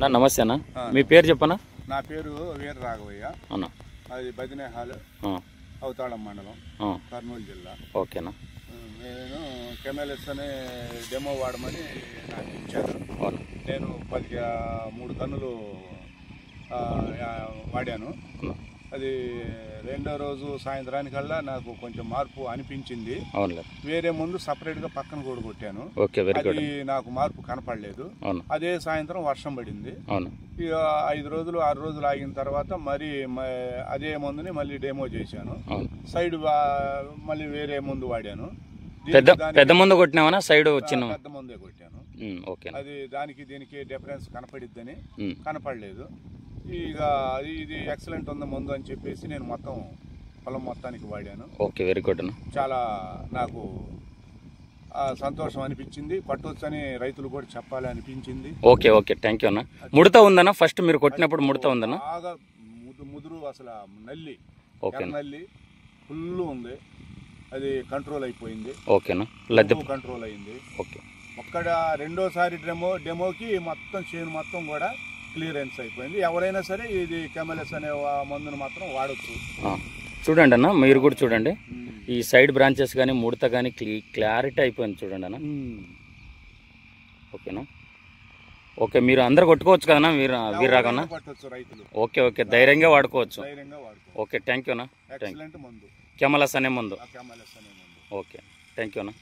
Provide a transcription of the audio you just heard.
నా నమస్తే అన్న, మీ పేరు చెప్పనా? నా పేరు వీర రాఘవయ్య అన్న. అది బదినేహాల్ అవతాళం మండలం కర్నూలు జిల్లా. ఓకేనా. నేను కెమెలెస్ అనే డెమో వాడమని నాకు ఇచ్చాను. నేను 3 టన్నులు వాడాను. అది రెండో రోజు సాయంత్రానికల్లా నాకు కొంచెం మార్పు అనిపించింది. వేరే ముందు సపరేట్గా పక్కన కూడా కొట్టాను. అది నాకు మార్పు కనపడలేదు. అదే సాయంత్రం వర్షం పడింది. ఇక 5 రోజులు 6 రోజులు ఆగిన తర్వాత మరి అదే మందుని మళ్ళీ డెమో చేశాను. సైడ్ మళ్ళీ వేరే ముందు వాడాను. పెద్ద మందు కొట్టినావా? సైడ్ వచ్చిన పెద్ద మందే కొట్టాను. అది దానికి దీనికి డిఫరెన్స్ కనపడిద్దని కనపడలేదు. ఇక ఇది ఎక్సలెంట్ ఉంది మందు అని చెప్పేసి నేను మొత్తం పొలం మొత్తానికి వాడాను. Okay, very good. చాలా నాకు సంతోషం అనిపించింది. కొట్టొచ్చని రైతులు కూడా చెప్పాలి అనిపించింది. ఓకే ఓకే, థ్యాంక్ యూ అన్న. ముడత ఉందన్న? ఫస్ట్ మీరు కొట్టినప్పుడు ముడత ఉందన్న? బాగా ముదురు అసలు నల్లి నల్లి ఫుల్ ఉంది. అది కంట్రోల్ అయిపోయింది. ఓకేనా, లద్దె కంట్రోల్ అయింది. ఓకే. ఒక్కడ రెండోసారి డెమోకి మొత్తం చేను మొత్తం కూడా క్లియరెన్స్ అయిపోయింది. ఎవరైనా సరే ఇది కెమెలెస్ అనే మందును మాత్రం వాడచ్చు. చూడండి అన్న, మీరు కూడా చూడండి. ఈ సైడ్ బ్రాంచెస్ కానీ ముడత కానీ క్లారిటీ అయిపోయింది చూడండి అన్న. ఓకేనా. ఓకే, మీరు అందరు కొట్టుకోవచ్చు కదన్నా వీరరాఘవన్న? రైతులు ఓకే ఓకే, ధైర్యంగా వాడుకోవచ్చు. ఓకే, థ్యాంక్ యూ అన్న. ఎక్సలెంట్ మందు కెమెలెస్ అనే మందు. కెమెలెస్ అనే మందు. ఓకే, థ్యాంక్ యూ అన్న.